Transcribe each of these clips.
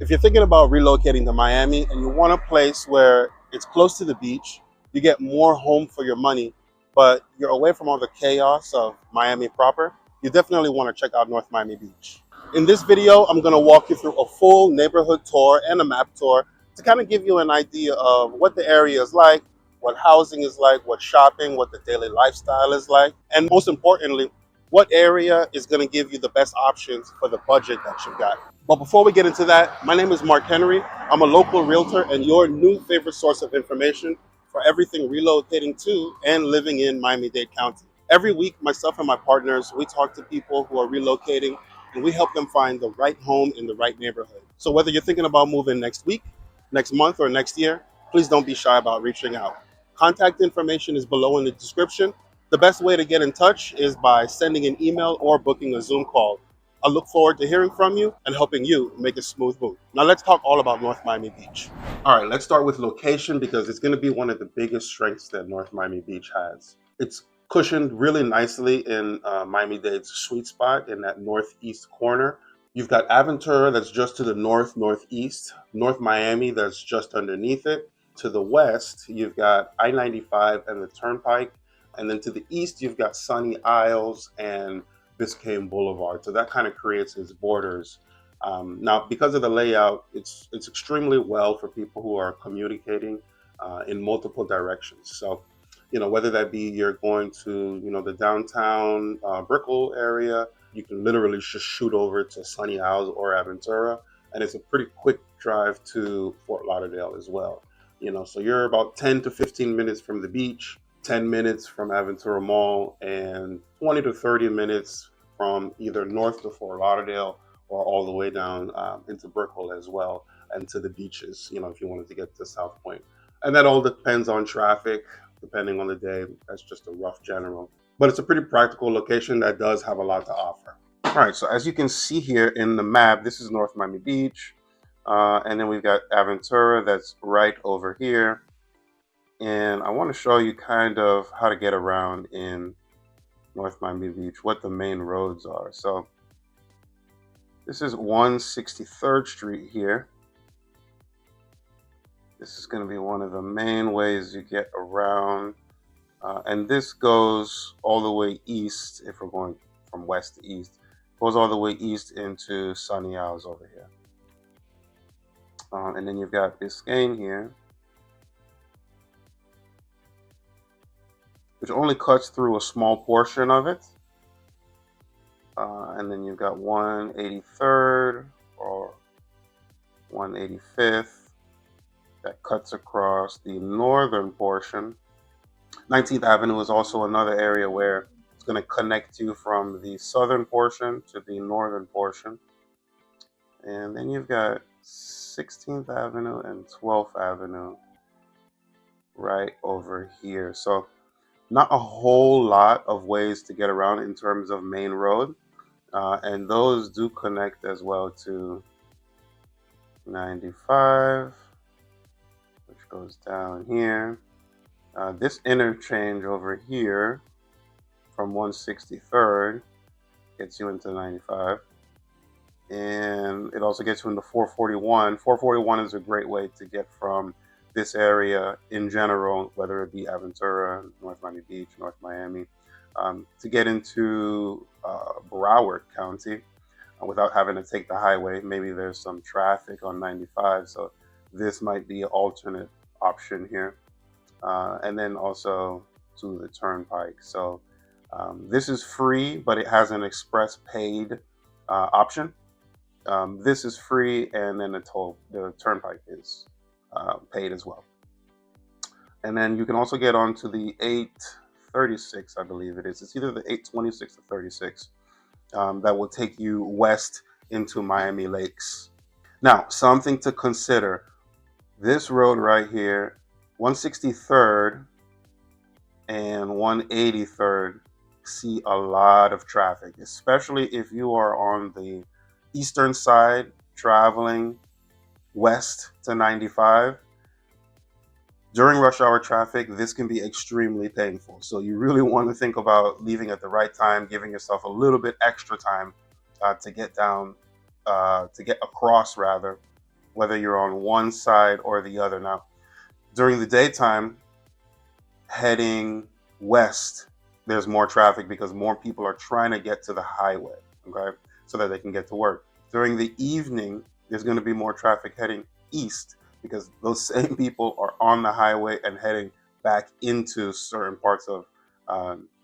If you're thinking about relocating to Miami and you want a place where it's close to the beach, you get more home for your money, but you're away from all the chaos of Miami proper, you definitely want to check out North Miami Beach. In this video, I'm going to walk you through a full neighborhood tour and a map tour to kind of give you an idea of what the area is like, what housing is like, what shopping, what the daily lifestyle is like, and most importantly, what area is going to give you the best options for the budget that you've got. But before we get into that, my name is Mark Henry. I'm a local realtor and your new favorite source of information for everything relocating to and living in Miami-Dade County. Every week, myself and my partners, we talk to people who are relocating and we help them find the right home in the right neighborhood. So whether you're thinking about moving next week, next month, or next year, please don't be shy about reaching out. Contact information is below in the description. The best way to get in touch is by sending an email or booking a Zoom call. I look forward to hearing from you and helping you make a smooth move. Now let's talk all about North Miami Beach. All right, let's start with location because it's going to be one of the biggest strengths that North Miami Beach has. It's cushioned really nicely in Miami-Dade's sweet spot in that northeast corner. You've got Aventura that's just to the northeast, North Miami that's just underneath it. To the west, you've got I-95 and the Turnpike. And then to the east, you've got Sunny Isles and Biscayne Boulevard. So that kind of creates its borders. Now, because of the layout, it's extremely well for people who are communicating in multiple directions. So, whether that be you're going to, the downtown Brickell area, you can literally just shoot over to Sunny Isles or Aventura, and it's a pretty quick drive to Fort Lauderdale as well. So you're about 10 to 15 minutes from the beach, 10 minutes from Aventura Mall, and 20 to 30 minutes from either north to Fort Lauderdale or all the way down into Brickell as well, and to the beaches, if you wanted to get to South Point. And that all depends on traffic, depending on the day. That's just a rough general. But it's a pretty practical location that does have a lot to offer. All right, so as you can see here in the map, this is North Miami Beach. And then we've got Aventura that's right over here. And I want to show you kind of how to get around in North Miami Beach, what the main roads are. So this is 163rd Street here. This is going to be one of the main ways you get around. And this goes all the way east, if we're going from west to east. Goes all the way east into Sunny Isles over here. And then you've got Biscayne here, which only cuts through a small portion of it. And then you've got 183rd or 185th that cuts across the northern portion. 19th Avenue is also another area where it's going to connect you from the southern portion to the northern portion. And then you've got 16th Avenue and 12th Avenue right over here. So not a whole lot of ways to get around in terms of main road. And those do connect as well to 95, which goes down here. This interchange over here from 163rd gets you into 95. And it also gets you into 441. 441 is a great way to get from this area in general, whether it be Aventura, North Miami Beach, North Miami, to get into Broward County without having to take the highway. Maybe there's some traffic on 95, so this might be an alternate option here. And then also to the Turnpike. So this is free, but it has an express paid option. This is free, and then the Turnpike is paid as well. And then you can also get onto the 836, I believe it is. It's either the 826 or 36 that will take you west into Miami Lakes. Now, something to consider. This road right here, 163rd and 183rd, see a lot of traffic, especially if you are on the eastern side traveling west to 95. During rush hour traffic, this can be extremely painful. So you really want to think about leaving at the right time, giving yourself a little bit extra time to get across whether you're on one side or the other. Now, during the daytime, heading west, there's more traffic because more people are trying to get to the highway, okay, so that they can get to work. During the evening, there's going to be more traffic heading east because those same people are on the highway and heading back into certain parts of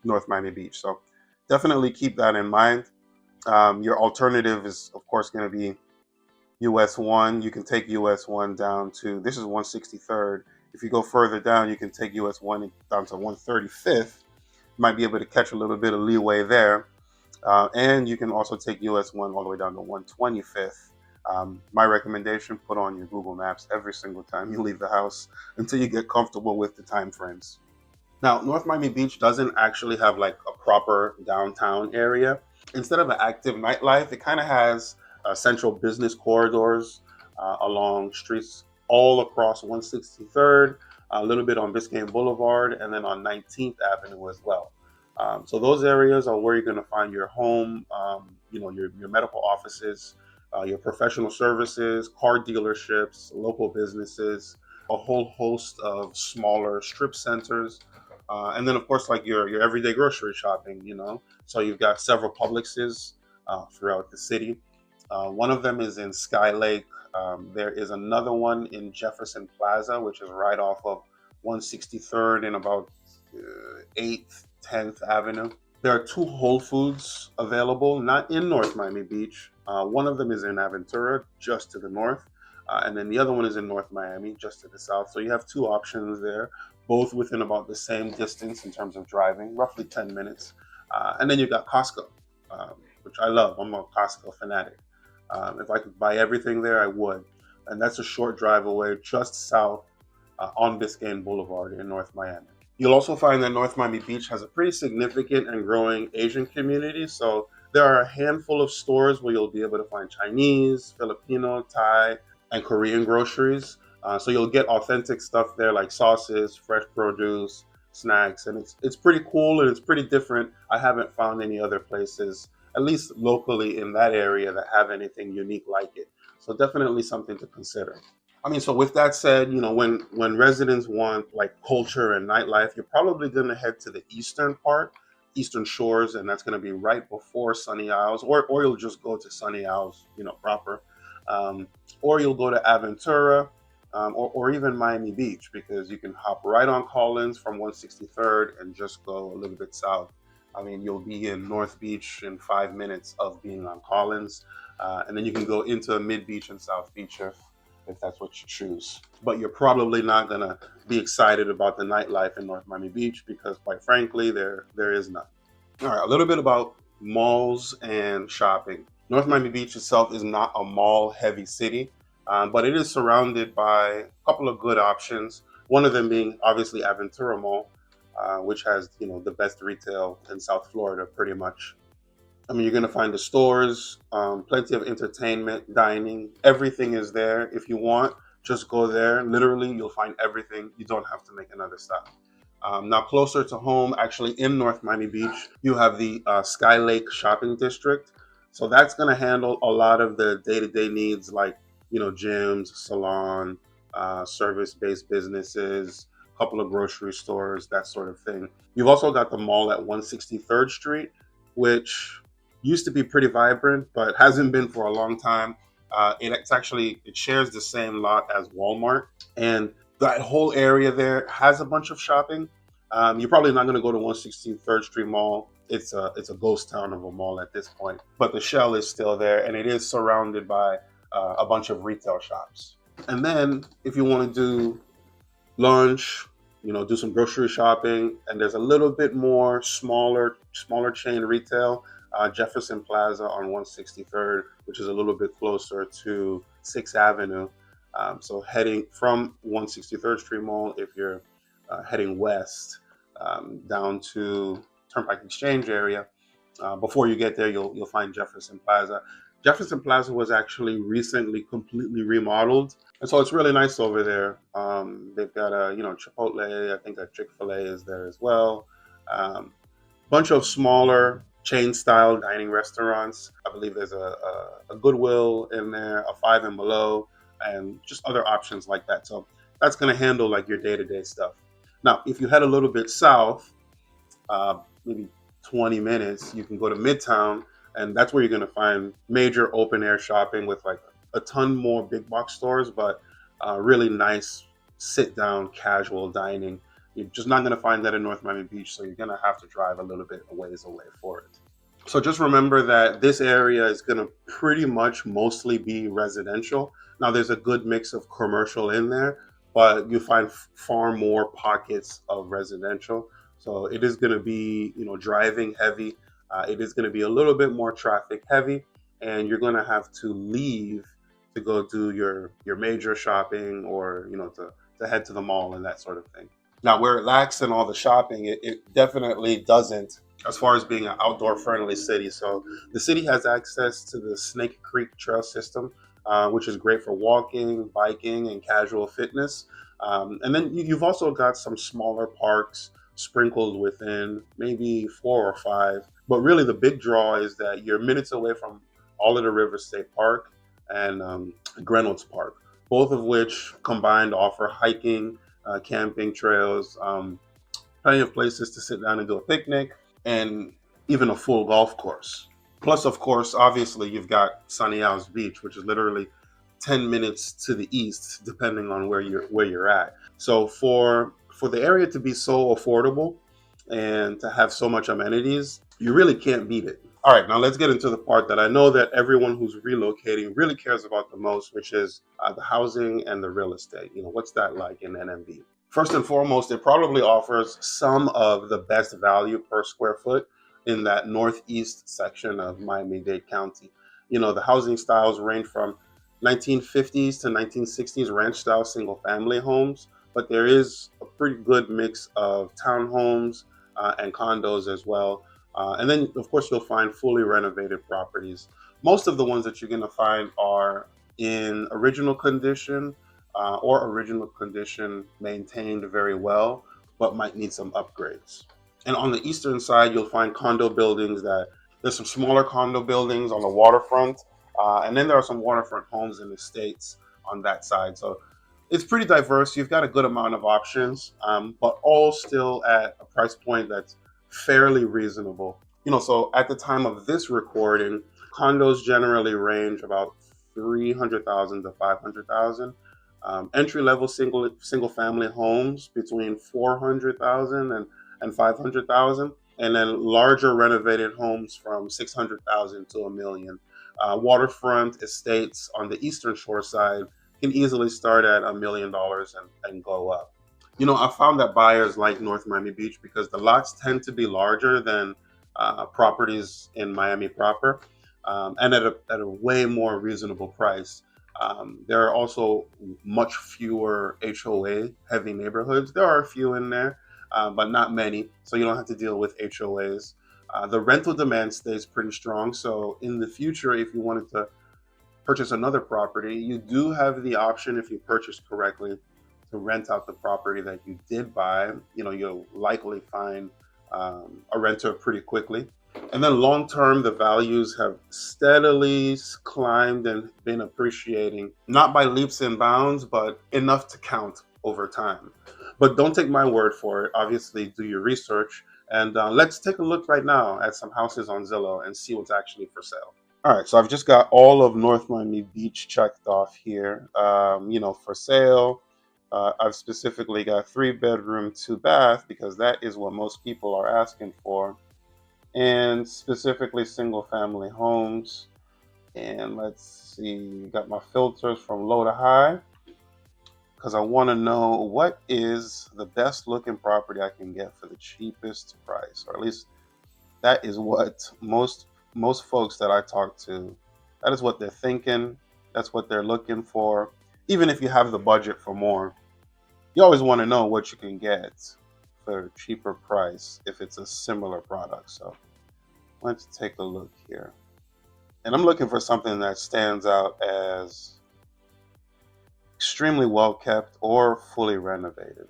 North Miami Beach. So definitely keep that in mind. Your alternative is, of course, going to be US 1. You can take US 1 down to, this is 163rd. If you go further down, you can take US 1 down to 135th. You might be able to catch a little bit of leeway there. And you can also take US 1 all the way down to 125th. My recommendation, put on your Google Maps every single time you leave the house until you get comfortable with the time frames. Now, North Miami Beach doesn't actually have like a proper downtown area. Instead of an active nightlife, it kind of has central business corridors along streets all across 163rd, a little bit on Biscayne Boulevard, and then on 19th Avenue as well. So those areas are where you're going to find your home, your medical offices, your professional services, car dealerships, local businesses, a whole host of smaller strip centers. And then, of course, like your everyday grocery shopping, So you've got several Publixes throughout the city. One of them is in Sky Lake. There is another one in Jefferson Plaza, which is right off of 163rd and about 8th, 10th Avenue. There are two Whole Foods available, not in North Miami Beach. One of them is in Aventura, just to the north. And then the other one is in North Miami, just to the south. So you have two options there, both within about the same distance in terms of driving, roughly 10 minutes. And then you've got Costco, which I love. I'm a Costco fanatic. If I could buy everything there, I would. And that's a short drive away, just south on Biscayne Boulevard in North Miami. You'll also find that North Miami Beach has a pretty significant and growing Asian community. So there are a handful of stores where you'll be able to find Chinese, Filipino, Thai, and Korean groceries. So you'll get authentic stuff there like sauces, fresh produce, snacks, and it's pretty cool and it's pretty different. I haven't found any other places, at least locally in that area, that have anything unique like it. So definitely something to consider. I mean, so with that said, when residents want like culture and nightlife, you're probably going to head to the eastern part, Eastern Shores, and that's going to be right before Sunny Isles, or you'll just go to Sunny Isles, proper, or you'll go to Aventura, or even Miami Beach, because you can hop right on Collins from 163rd and just go a little bit south. I mean, you'll be in North Beach in 5 minutes of being on Collins, and then you can go into Mid Beach and South Beach if that's what you choose. But you're probably not going to be excited about the nightlife in North Miami Beach because, quite frankly, there is none. All right, a little bit about malls and shopping. North Miami Beach itself is not a mall-heavy city, but it is surrounded by a couple of good options. One of them being, obviously, Aventura Mall, which has, the best retail in South Florida, pretty much. I mean, you're going to find the stores, plenty of entertainment, dining. Everything is there. If you want, just go there. Literally, you'll find everything. You don't have to make another stop. Now, closer to home, actually in North Miami Beach, you have the Sky Lake Shopping District. So that's going to handle a lot of the day-to-day needs like, gyms, salon, service-based businesses, a couple of grocery stores, that sort of thing. You've also got the mall at 163rd Street, which used to be pretty vibrant, but hasn't been for a long time. It shares the same lot as Walmart, and that whole area there has a bunch of shopping. You're probably not going to go to 163rd Street Mall. It's a ghost town of a mall at this point, but the shell is still there, and it is surrounded by a bunch of retail shops. And then if you want to do lunch, do some grocery shopping, and there's a little bit more smaller chain retail. Jefferson Plaza on 163rd, which is a little bit closer to 6th Avenue. So heading from 163rd Street Mall, if you're heading west down to Turnpike Exchange area, before you get there, you'll find Jefferson Plaza. Jefferson Plaza was actually recently completely remodeled, and so it's really nice over there. They've got a Chipotle. I think a Chick-fil-A is there as well. Bunch of smaller chain-style dining restaurants. I believe there's a Goodwill in there, a Five and Below, and just other options like that. So that's going to handle like your day-to-day stuff. Now, if you head a little bit south, maybe 20 minutes, you can go to Midtown, and that's where you're going to find major open air shopping with like a ton more big box stores, but really nice sit down casual dining. You're just not going to find that in North Miami Beach, so you're going to have to drive a little bit a ways away for it. So just remember that this area is going to pretty much mostly be residential. Now there's a good mix of commercial in there, but you find far more pockets of residential. So it is going to be, driving heavy. It is going to be a little bit more traffic heavy, and you're going to have to leave to go do your major shopping, or to head to the mall and that sort of thing. Now, where it lacks in all the shopping, it definitely doesn't as far as being an outdoor friendly city. So the city has access to the Snake Creek Trail system, which is great for walking, biking, and casual fitness. And then you've also got some smaller parks sprinkled within, maybe 4 or 5. But really, the big draw is that you're minutes away from all of the River State Park and Greenwich Park, both of which combined offer hiking, camping trails, plenty of places to sit down and do a picnic, and even a full golf course. Plus, of course, obviously, you've got Sunny Isles Beach, which is literally 10 minutes to the east, depending on where you're at. So for the area to be so affordable and to have so much amenities, you really can't beat it. All right, now let's get into the part that I know that everyone who's relocating really cares about the most, which is the housing and the real estate. What's that like in NMB? First and foremost, it probably offers some of the best value per square foot in that northeast section of Miami-Dade County. The housing styles range from 1950s to 1960s ranch-style single-family homes, but there is a pretty good mix of townhomes and condos as well. And then, of course, you'll find fully renovated properties. Most of the ones that you're going to find are in original condition or original condition maintained very well, but might need some upgrades. And on the eastern side, you'll find condo buildings there's some smaller condo buildings on the waterfront, and then there are some waterfront homes in the States on that side. So it's pretty diverse. You've got a good amount of options, but all still at a price point that's fairly reasonable. So at the time of this recording, condos generally range about 300,000 to 500,000. Entry level single family homes between 400,000 and 500,000, and then larger renovated homes from 600,000 to $1 million. Waterfront estates on the eastern shore side can easily start at $1 million and go up. I found that buyers like North Miami Beach because the lots tend to be larger than properties in Miami proper, and at a way more reasonable price. There are also much fewer HOA heavy neighborhoods. There are a few in there, but not many, so you don't have to deal with HOAs. The rental demand stays pretty strong, so in the future, if you wanted to purchase another property, you do have the option, if you purchase correctly, to rent out the property that you did buy. You'll likely find a renter pretty quickly. And then long term, the values have steadily climbed and been appreciating, not by leaps and bounds, but enough to count over time. But don't take my word for it. Obviously, do your research. And let's take a look right now at some houses on Zillow and see what's actually for sale. All right, so I've just got all of North Miami Beach checked off here. For sale. I've specifically got 3-bedroom, 2-bath because that is what most people are asking for, and specifically single family homes. And let's see, got my filters from low to high because I want to know what is the best looking property I can get for the cheapest price, or at least that is what most folks that I talk to, that is what they're thinking. That's what they're looking for. Even if you have the budget for more, you always want to know what you can get for a cheaper price if it's a similar product. So let's take a look here. And I'm looking for something that stands out as extremely well kept or fully renovated.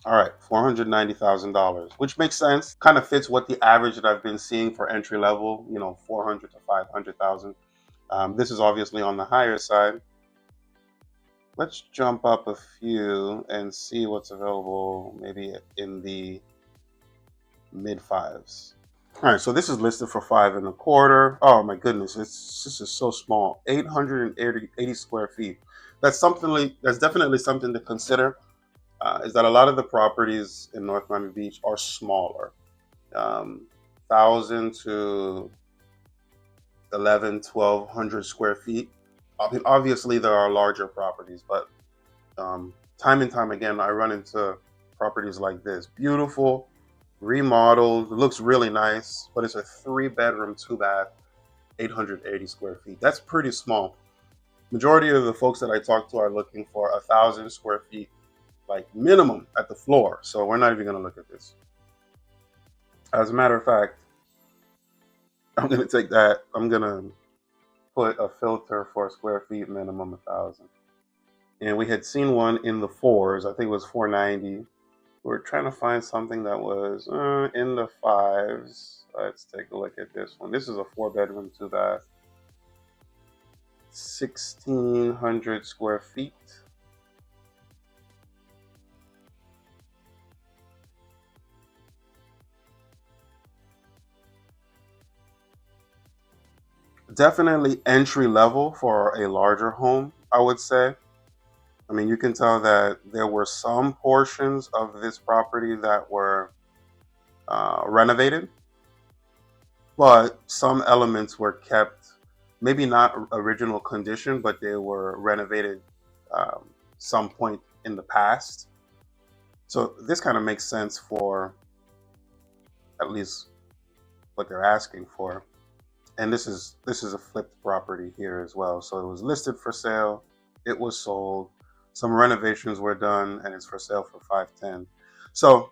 All right, $490,000, which makes sense. Kind of fits what the average that I've been seeing for entry level. 400 to 500,000. This is obviously on the higher side. Let's jump up a few and see what's available, maybe in the mid fives. All right, so this is listed for 5.25. Oh my goodness, this is so small. 880 square feet. That's definitely something to consider. Is that a lot of the properties in North Miami Beach are smaller, 1,000 to 11, 1,200 square feet. I mean, obviously there are larger properties, but time and time again, I run into properties like this. Beautiful, remodeled, looks really nice, but it's a 3-bedroom, 2-bath, 880 square feet. That's pretty small. Majority of the folks that I talk to are looking for 1,000 square feet, like minimum at the floor. So we're not even going to look at this. As a matter of fact, I'm going to take that. I'm going to put a filter for square feet minimum 1,000. And we had seen one in the fours. I think it was 490. We're trying to find something that was in the fives. Let's take a look at this one. This is a 4-bedroom, 2-bath, 1,600 square feet. Definitely entry level for a larger home, I would say. I mean, you can tell that there were some portions of this property that were renovated, but some elements were kept, maybe not original condition, but they were renovated some point in the past. So this kind of makes sense for at least what they're asking for. And this is a flipped property here as well. So it was listed for sale, it was sold, some renovations were done, and it's for sale for 510. So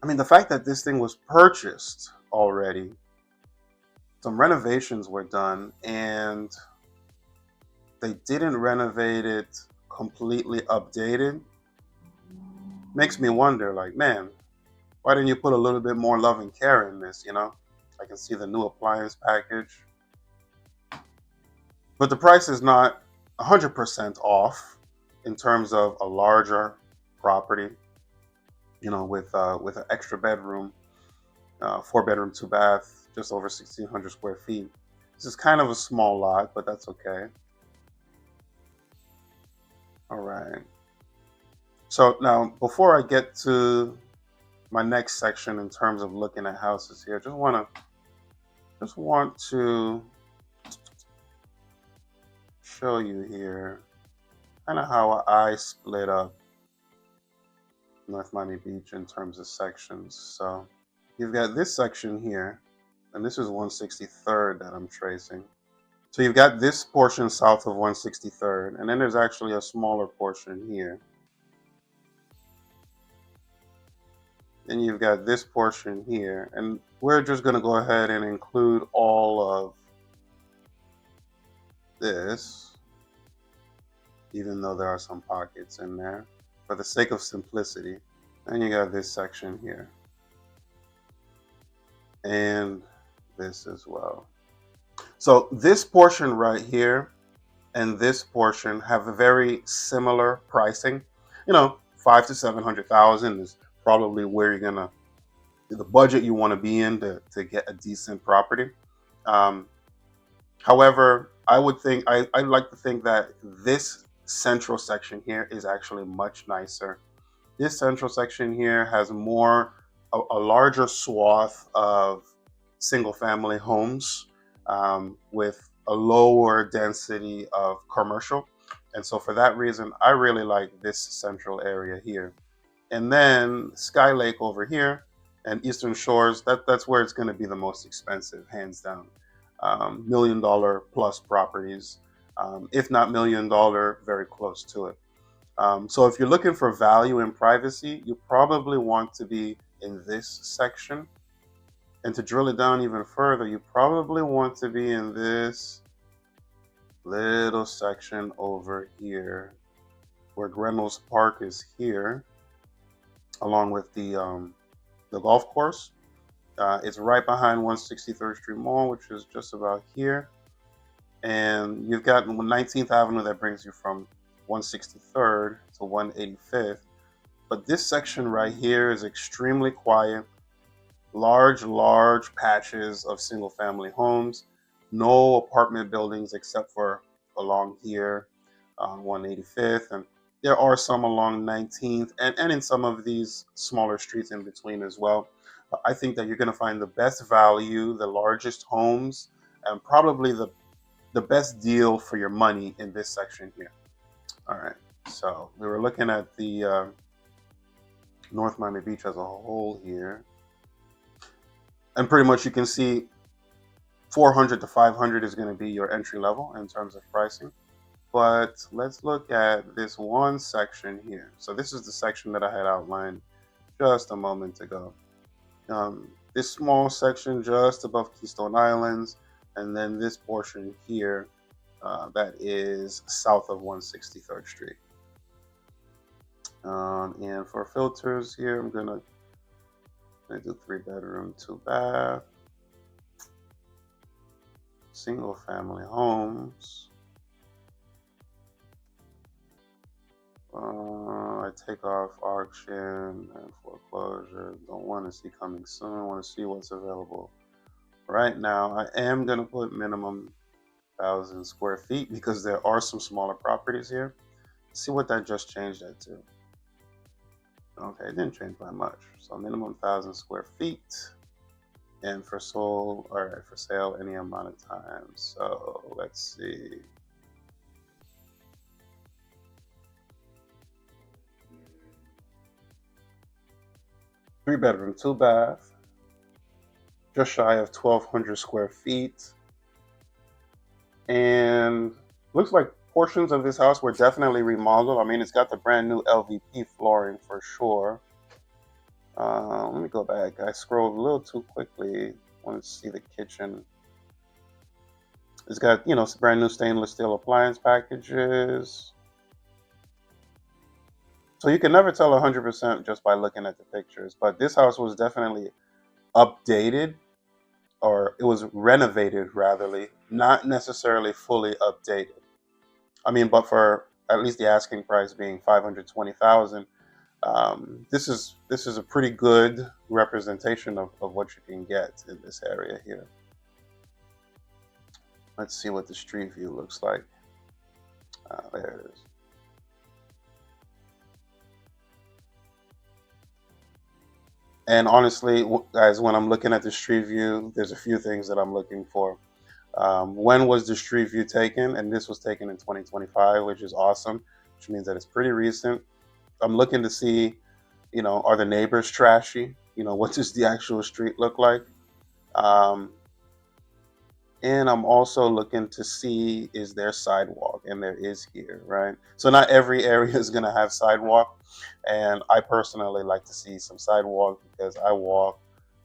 I mean, the fact that this thing was purchased already, some renovations were done, and they didn't renovate it completely updated, makes me wonder, like, man, why didn't you put a little bit more love and care in this? I can see the new appliance package, but the price is not 100% off in terms of a larger property, with an extra bedroom, 4-bedroom, 2-bath, just over 1,600 square feet. This is kind of a small lot, but that's okay. All right. So now, before I get to my next section in terms of looking at houses here, just want to show you here kind of how I split up North Miami Beach in terms of sections. So you've got this section here, and this is 163rd that I'm tracing. So you've got this portion south of 163rd, and then there's actually a smaller portion here. Then you've got this portion here, and we're just going to go ahead and include all of this, even though there are some pockets in there, for the sake of simplicity. And you got this section here, and this as well. So this portion right here and this portion have a very similar pricing. 5 to 700,000 is probably where the budget you want to be in to get a decent property. However, I'd like to think that this central section here is actually much nicer. This central section here has a larger swath of single family homes, with a lower density of commercial. And so for that reason, I really like this central area here. And then Sky Lake over here and Eastern Shores, that's where it's going to be the most expensive, hands down. $1 million plus properties, if not $1 million, very close to it. So if you're looking for value and privacy, you probably want to be in this section. And to drill it down even further, you probably want to be in this little section over here, where Grenell's Park is here. along with the golf course. It's right behind 163rd Street Mall, which is just about here. And you've got 19th Avenue that brings you from 163rd to 185th. But this section right here is extremely quiet. Large patches of single family homes. No apartment buildings except for along here on 185th. And there are some along 19th and in some of these smaller streets in between as well. I think that you're going to find the best value, the largest homes, and probably the best deal for your money in this section here. All right. So we were looking at the North Miami Beach as a whole here. And pretty much you can see 400 to 500 is going to be your entry level in terms of pricing. But let's look at this one section here. So this is the section that I had outlined just a moment ago. This small section just above Keystone Islands, and then this portion here that is south of 163rd Street. And for filters here, I'm gonna do 3-bedroom, 2-bath, single family homes. I take off auction and foreclosure. Don't want to see coming soon. I want to see what's available right now. I am going to put minimum 1,000 square feet because there are some smaller properties here. Let's see what that just changed that to. Okay, it didn't change by much. So minimum 1,000 square feet, and for sale any amount of time. So let's see. Three-bedroom, 2-bath, just shy of 1,200 square feet, and looks like portions of this house were definitely remodeled. I mean, it's got the brand new LVP flooring for sure. Let me go back. I scrolled a little too quickly. I want to see the kitchen. It's got, brand new stainless steel appliance packages. So you can never tell 100% just by looking at the pictures. But this house was definitely updated, or it was renovated ratherly, not necessarily fully updated. I mean, but for at least the asking price being $520,000, this is a pretty good representation of what you can get in this area here. Let's see what the street view looks like. There it is. And honestly, guys, when I'm looking at the street view, there's a few things that I'm looking for. When was the street view taken? And this was taken in 2025, which is awesome, which means that it's pretty recent. I'm looking to see, are the neighbors trashy? What does the actual street look like? And I'm also looking to see, is there sidewalk? And there is here, right? So not every area is going to have sidewalk. And I personally like to see some sidewalk because I walk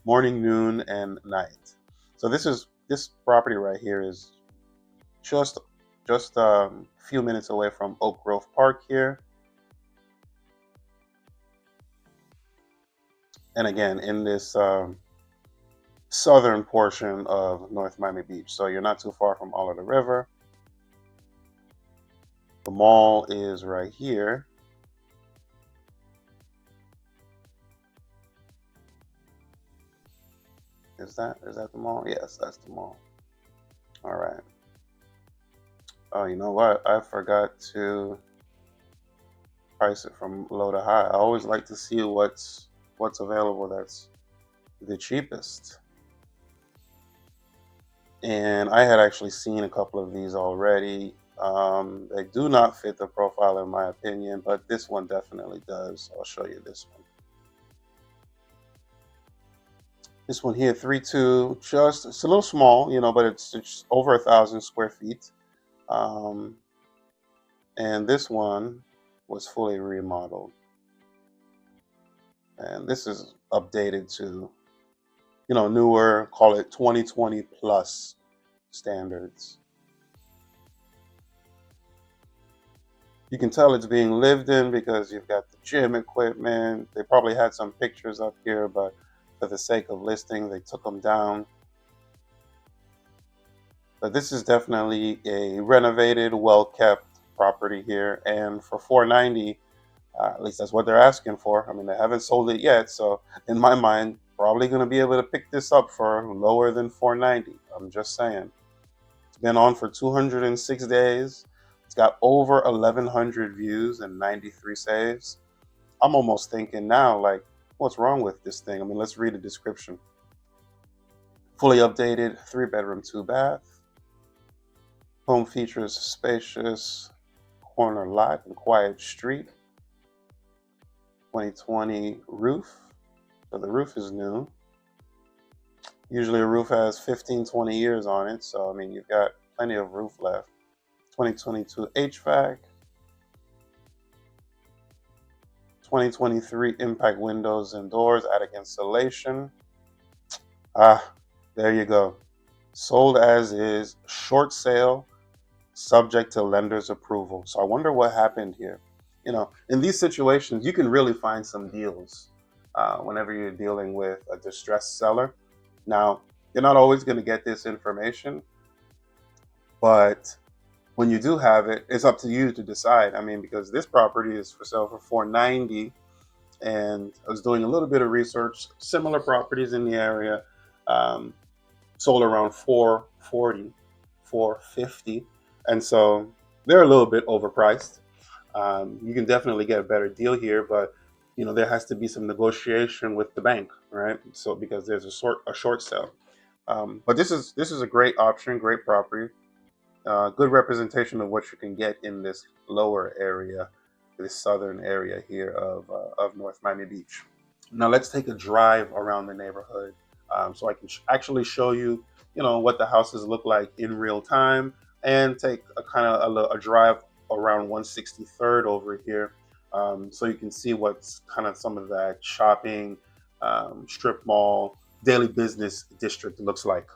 morning, noon, and night. So this property right here is just a few minutes away from Oak Grove Park here. And again, in this southern portion of North Miami Beach. So you're not too far from all of the river. The mall is right here. Is that the mall? Yes, that's the mall. All right. Oh, you know what? I forgot to price it from low to high. I always like to see what's available that's the cheapest. And I had actually seen a couple of these already. They do not fit the profile in my opinion, but this one definitely does. I'll show you this one. This one here, 3.2, it's a little small, but it's over 1,000 square feet. And this one was fully remodeled. And this is updated to, newer, call it 2020 plus standards. You can tell it's being lived in because you've got the gym equipment. They probably had some pictures up here, but for the sake of listing, they took them down. But this is definitely a renovated, well-kept property here, and for 490, at least that's what they're asking for. I mean, they haven't sold it yet, so in my mind, probably going to be able to pick this up for lower than 490. I'm just saying. It's been on for 206 days. It's got over 1,100 views and 93 saves. I'm almost thinking now, like, what's wrong with this thing? I mean, let's read the description. Fully updated, 3-bedroom, 2-bath. Home features spacious corner lot and quiet street. 2020 roof. So the roof is new. Usually a roof has 15, 20 years on it. So, I mean, you've got plenty of roof left. 2022 HVAC. 2023 impact windows and doors, attic insulation. Ah, there you go. Sold as is, short sale, subject to lender's approval. So I wonder what happened here. You know, in these situations, you can really find some deals whenever you're dealing with a distressed seller. Now, you're not always going to get this information, but when you do have it, it's up to you to decide. I mean, because this property is for sale for 490, and I was doing a little bit of research. Similar properties in the area um, sold around 440, 450, and so they're a little bit overpriced. You can definitely get a better deal here, but you know there has to be some negotiation with the bank, right? So because there's a short sale. But this is a great option, great property, good representation of what you can get in this lower area, this southern area here of North Miami Beach. Now let's take a drive around the neighborhood, so I can actually show you, you know, what the houses look like in real time, and take a kind of a drive around 163rd over here, so you can see what's kind of some of that shopping, strip mall, daily business district looks like.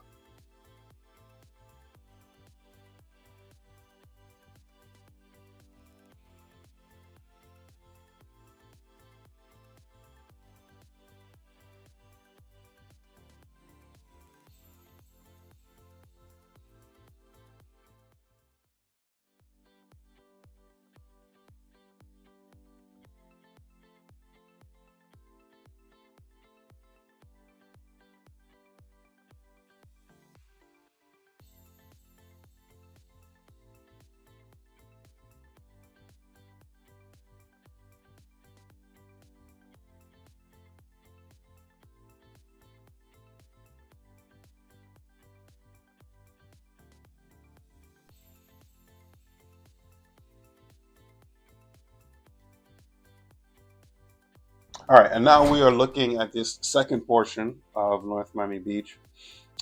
All right, and now we are looking at this second portion of North Miami Beach,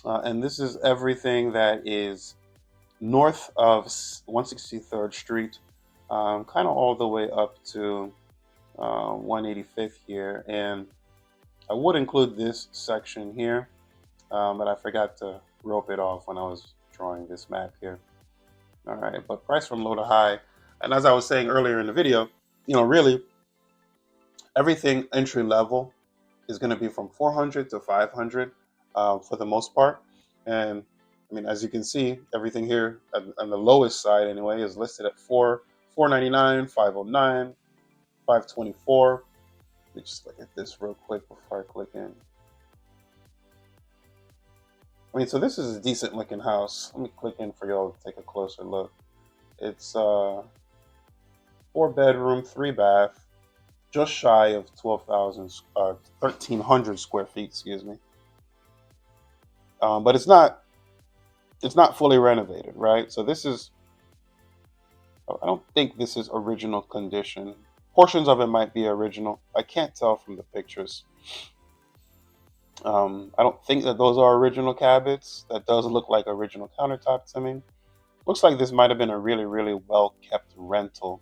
and this is everything that is north of 163rd Street, kind of all the way up to 185th here. And I would include this section here, but I forgot to rope it off when I was drawing this map here. All right, but price from low to high. And as I was saying earlier in the video, you know, really everything entry level is going to be from 400 to 500 for the most part. And I mean, as you can see, everything here on the lowest side anyway is listed at 499, 509, 524. Let me just look at this real quick before I click in. I mean, so this is a decent looking house. Let me click in for y'all to take a closer look. It's 4-bedroom, 3-bath, just shy of 12,000, 1,300 square feet, excuse me. But it's not fully renovated, right? So this is, I don't think this is original condition. Portions of it might be original. I can't tell from the pictures. I don't think that those are original cabinets. That does look like original countertop to me. Looks like this might have been a really, really well kept rental.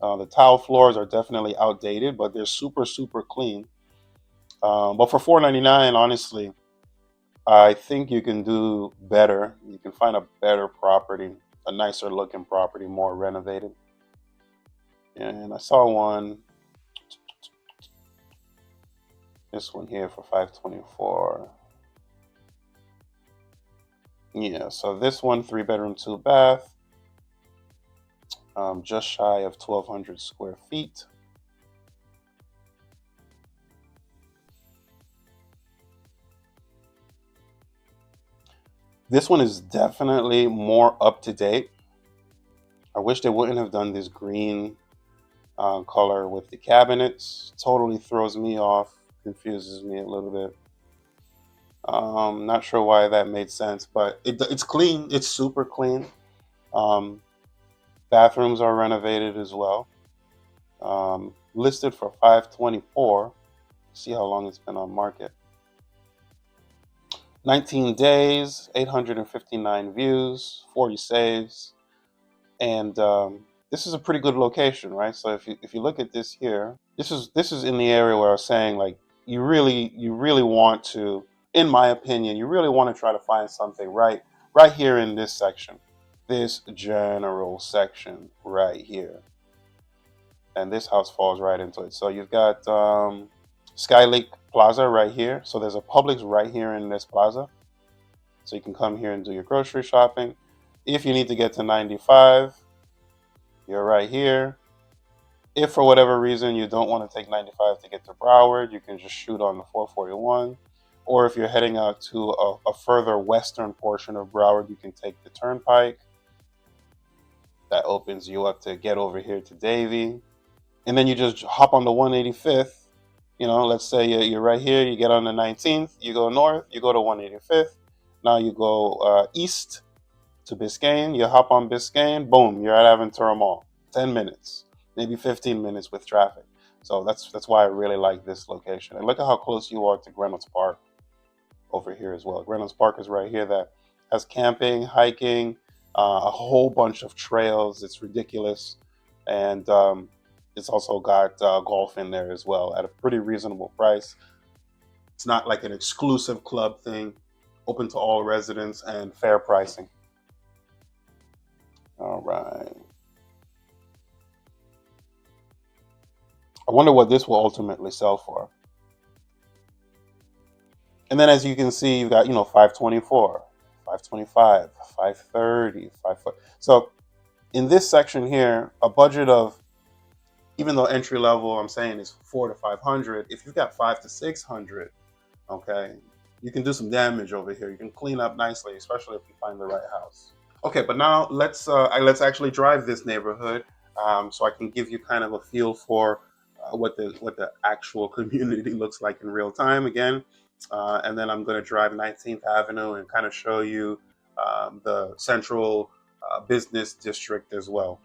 The tile floors are definitely outdated, but they're super, super clean. But for 499, honestly, I think you can do better. You can find a better property, a nicer looking property, more renovated. And I saw this one here for 524. Yeah, so this one, 3 bedroom, 2 bath, just shy of 1,200 square feet. This one is definitely more up to date. I wish they wouldn't have done this green color with the cabinets. Totally throws me off, confuses me a little bit. Not sure why that made sense, but it's clean. It's super clean. Um, Bathrooms are renovated as well. Listed for 524. See how long it's been on market. 19 days, 859 views, 40 saves, and this is a pretty good location, right? So if you look at this here, this is in the area where I was saying, like, you really want to, in my opinion, you really want to try to find something right here in this section, this general section right here, and this house falls right into it. So you've got Sky Lake Plaza right here. So there's a Publix right here in this plaza. So you can come here and do your grocery shopping. If you need to get to 95, you're right here. If for whatever reason you don't want to take 95 to get to Broward, you can just shoot on the 441. Or if you're heading out to a further western portion of Broward, you can take the Turnpike. That opens you up to get over here to Davie. And then you just hop on the 185th. Let's say you're right here, you get on the 19th, you go north, you go to 185th. Now you go east to Biscayne, you hop on Biscayne, boom, you're at Aventura Mall. 10 minutes, maybe 15 minutes with traffic. So that's why I really like this location. And look at how close you are to Reynolds Park over here as well. Reynolds Park is right here, that has camping, hiking, a whole bunch of trails. It's ridiculous. And it's also got golf in there as well at a pretty reasonable price. It's not like an exclusive club thing, open to all residents and fair pricing. All right. I wonder what this will ultimately sell for. And then as you can see, you've got, 524, 525, 530, 540. So in this section here, a budget of, even though entry level I'm saying is 400 to 500, if you've got 500 to 600, okay, you can do some damage over here. You can clean up nicely, especially if you find the right house. Okay, but now let's actually drive this neighborhood, so I can give you kind of a feel for what the actual community looks like in real time again, and then I'm going to drive 19th Avenue and kind of show you the central business district as well.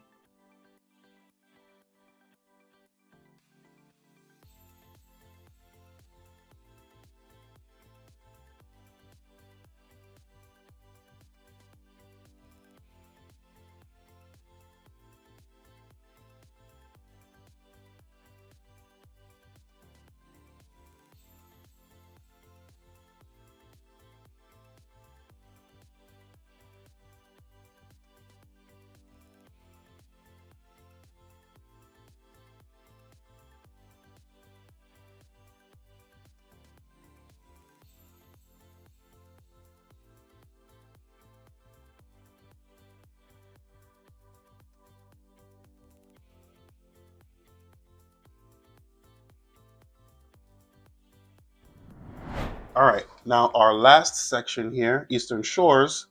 All right, now our last section here, Eastern Shores.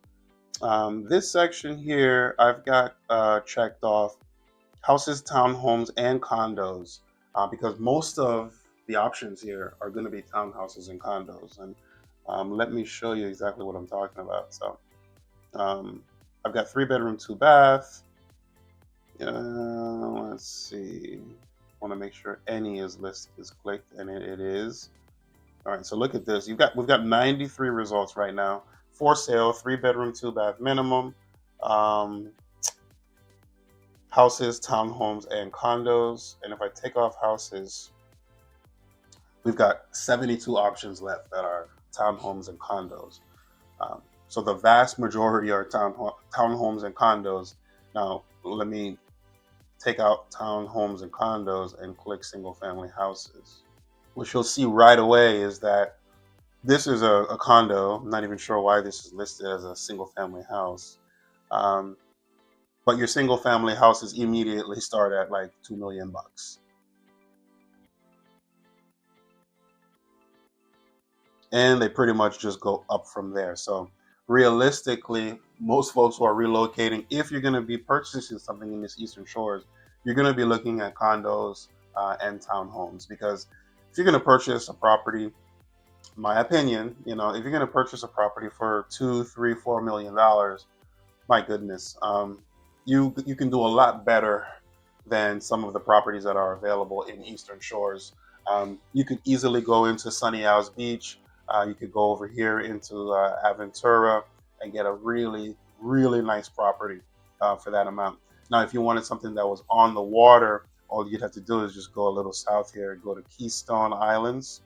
This section here, I've got checked off houses, townhomes, and condos, because most of the options here are going to be townhouses and condos. And let me show you exactly what I'm talking about. So um, I've got 3 bedroom, 2 bath. Let's see. Want to make sure any is clicked, and it is. All right, so look at this. We've got 93 results right now. For sale, 3 bedroom, 2 bath minimum. Um, Houses, townhomes, and condos. And if I take off houses, we've got 72 options left that are townhomes and condos. So the vast majority are townhomes and condos. Now, let me take out townhomes and condos and click single family houses. What you'll see right away is that this is a condo. I'm not even sure why this is listed as a single family house. Um, but your single family houses immediately start at like 2 million bucks. And they pretty much just go up from there. So realistically, most folks who are relocating, if you're going to be purchasing something in this Eastern Shores, you're going to be looking at condos and townhomes, because if you're going to purchase a property, my opinion, if you're going to purchase a property for $2, $3, $4 million, my goodness, you can do a lot better than some of the properties that are available in Eastern Shores. You could easily go into Sunny Isles Beach. You could go over here into Aventura and get a really, really nice property for that amount. Now, if you wanted something that was on the water, all you'd have to do is just go a little south here, go to Keystone Islands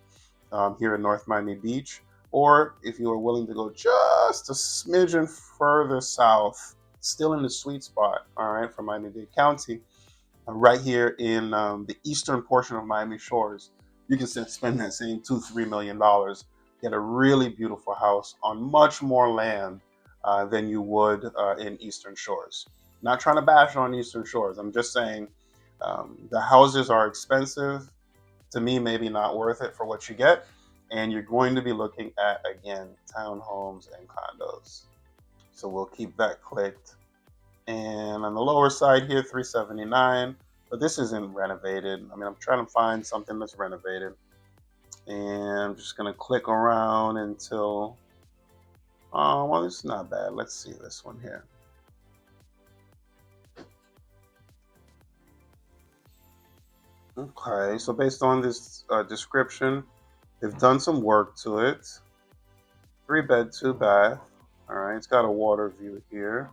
here in North Miami Beach. Or if you are willing to go just a smidgen further south, still in the sweet spot, all right, for Miami-Dade County, right here in the eastern portion of Miami Shores, you can spend that same $2-3 million, get a really beautiful house on much more land than you would in Eastern Shores. Not trying to bash on Eastern Shores. I'm just saying the houses are expensive. To me, maybe not worth it for what you get. And you're going to be looking at, again, townhomes and condos. So we'll keep that clicked. And on the lower side here, 379, but this isn't renovated. I mean, I'm trying to find something that's renovated. And I'm just going to click around until, oh, well, this is not bad. Let's see this one here. Okay, so based on this description, they've done some work to it. 3-bed, 2-bath. All right, it's got a water view here.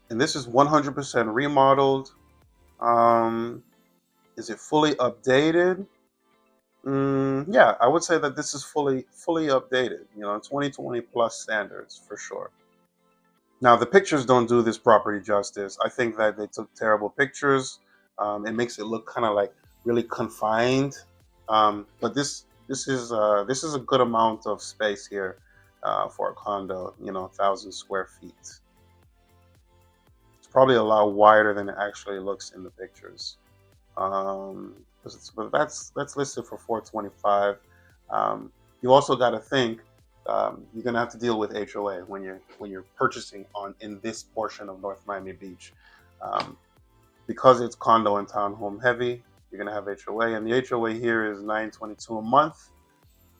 And this is 100% remodeled. Is it fully updated? Yeah, I would say that this is fully updated. 2020 plus standards for sure. Now, the pictures don't do this property justice. I think that they took terrible pictures. It makes it look kind of like really confined. But this is a good amount of space here for a condo. 1,000 square feet. It's probably a lot wider than it actually looks in the pictures. But that's listed for $425. You also got to think you're gonna have to deal with HOA when you're purchasing in this portion of North Miami Beach, because it's condo and townhome heavy. You're gonna have HOA, and the HOA here is $922 a month.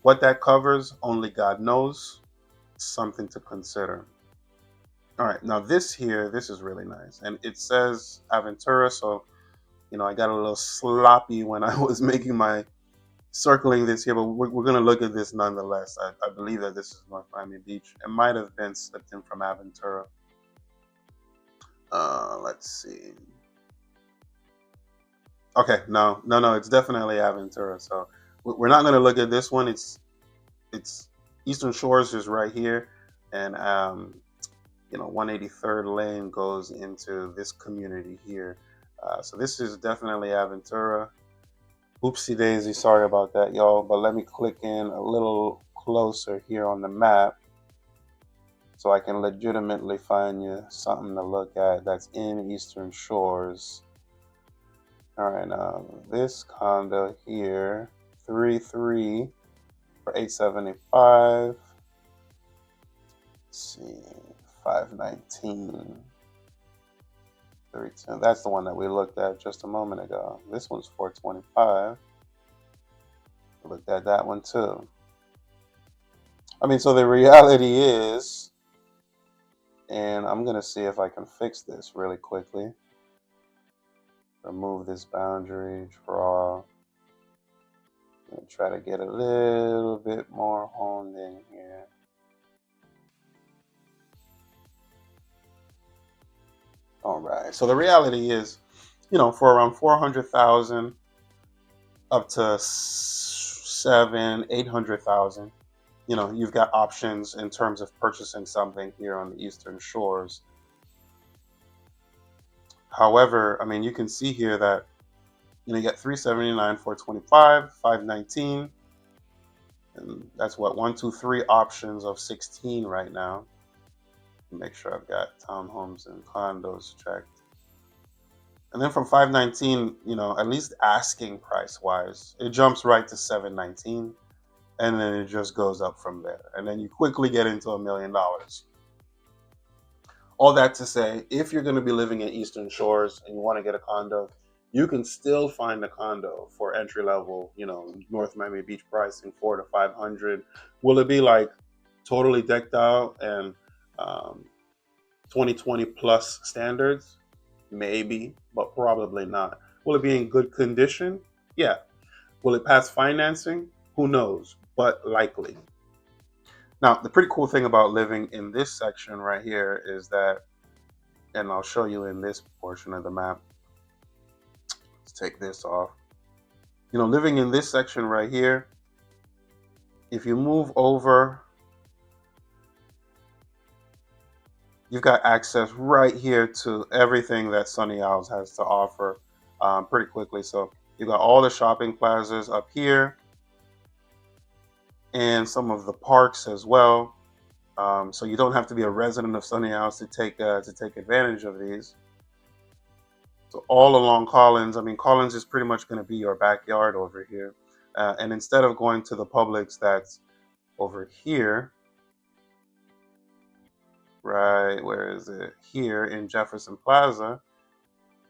What that covers, only God knows. Something to consider. All right, now this is really nice, and it says Aventura, so I got a little sloppy when I was making my circling this here, but we're going to look at this nonetheless. I believe that this is North Miami Beach. It might have been slipped in from Aventura. Let's see. Okay, no, it's definitely Aventura. So we're not going to look at this one. It's Eastern Shores is right here, and 183rd Lane goes into this community here. So this is definitely Aventura. Oopsie daisy, sorry about that, y'all. But let me click in a little closer here on the map so I can legitimately find you something to look at that's in Eastern Shores. All right, now this condo here, 3-3 for $875. Let's see, 519. 32. That's the one that we looked at just a moment ago. This one's $425. We looked at that one too. I mean, so the reality is, and I'm gonna see if I can fix this really quickly. Remove this boundary, draw, and try to get a little bit more honed in here. All right. So the reality is, for around 400,000 up to 800,000, you've got options in terms of purchasing something here on the Eastern Shores. However, I mean, you can see here that you get 379, 425, 519, and that's what 1, 2, 3 options of 16 right now. Make sure I've got townhomes and condos checked. And then from 519, at least asking price wise, it jumps right to 719, and then it just goes up from there. And then you quickly get into $1 million. All that to say, if you're going to be living in Eastern Shores and you want to get a condo, you can still find a condo for entry level, North Miami Beach pricing, 400 to 500. Will it be like totally decked out and 2020 plus standards? Maybe, but probably not. Will it be in good condition? Yeah. Will it pass financing? Who knows, but likely. Now, the pretty cool thing about living in this section right here is that, and I'll show you in this portion of the map. Let's take this off. Living in this section right here, if you move over, you've got access right here to everything that Sunny Isles has to offer pretty quickly. So you've got all the shopping plazas up here and some of the parks as well. So you don't have to be a resident of Sunny Isles to take advantage of these. So all along Collins, Collins is pretty much going to be your backyard over here. And instead of going to the Publix that's over here, right, where is it? Here in Jefferson Plaza,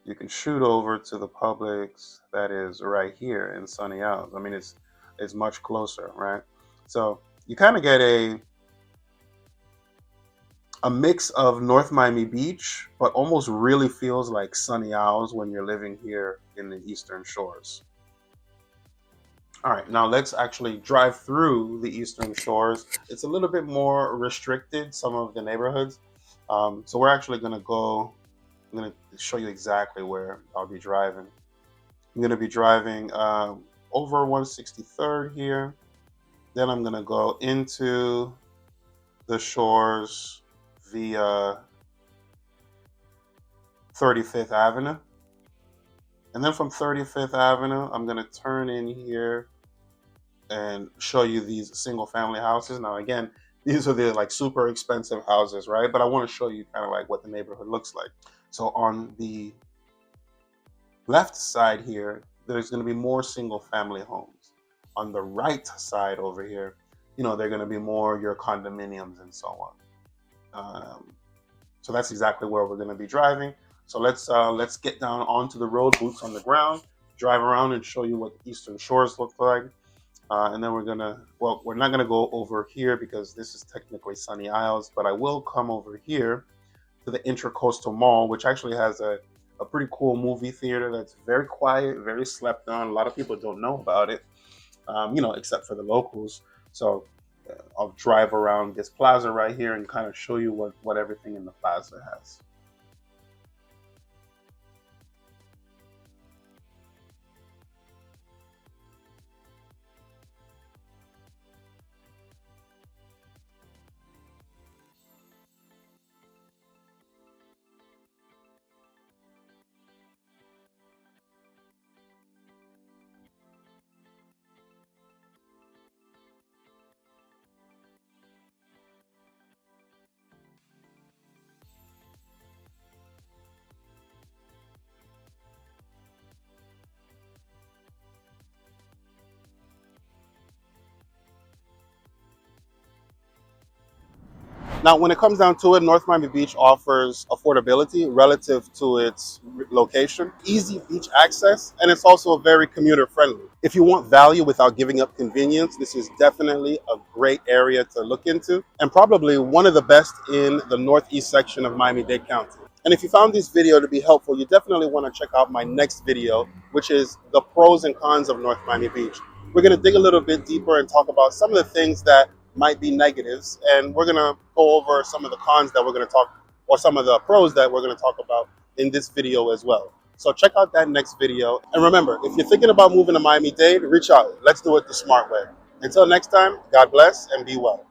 you can shoot over to the Publix that is right here in Sunny Isles. It's much closer, right? So you kind of get a mix of North Miami Beach, but almost really feels like Sunny Isles when you're living here in the Eastern Shores. All right, now let's actually drive through the Eastern Shores. It's a little bit more restricted, some of the neighborhoods. So we're actually going to go, I'm going to show you exactly where I'll be driving. I'm going to be driving over 163rd here. Then I'm going to go into the Shores via 35th Avenue. And then from 35th Avenue, I'm going to turn in here and show you these single family houses. Now, again, these are the super expensive houses, right? But I want to show you kind of what the neighborhood looks like. So on the left side here, there's going to be more single family homes. On the right side over here, they're going to be more your condominiums and so on. So that's exactly where we're going to be driving. So let's get down onto the road, boots on the ground, drive around and show you what the Eastern Shores look like. And then we're not gonna go over here because this is technically Sunny Isles, but I will come over here to the Intracoastal Mall, which actually has a pretty cool movie theater that's very quiet, very slept on. A lot of people don't know about it, except for the locals. So I'll drive around this plaza right here and kind of show you what everything in the plaza has. Now, when it comes down to it, North Miami Beach offers affordability relative to its location, easy beach access, and it's also very commuter friendly. If you want value without giving up convenience, this is definitely a great area to look into, and probably one of the best in the northeast section of Miami-Dade County. And if you found this video to be helpful, you definitely want to check out my next video, which is the pros and cons of North Miami Beach. We're going to dig a little bit deeper and talk about some of the things that might be negatives, and we're going to go over some of the cons that we're going to talk, or some of the pros that we're going to talk about in this video as well. So check out that next video. And remember, if you're thinking about moving to Miami-Dade, reach out. Let's do it the smart way. Until next time, God bless and be well.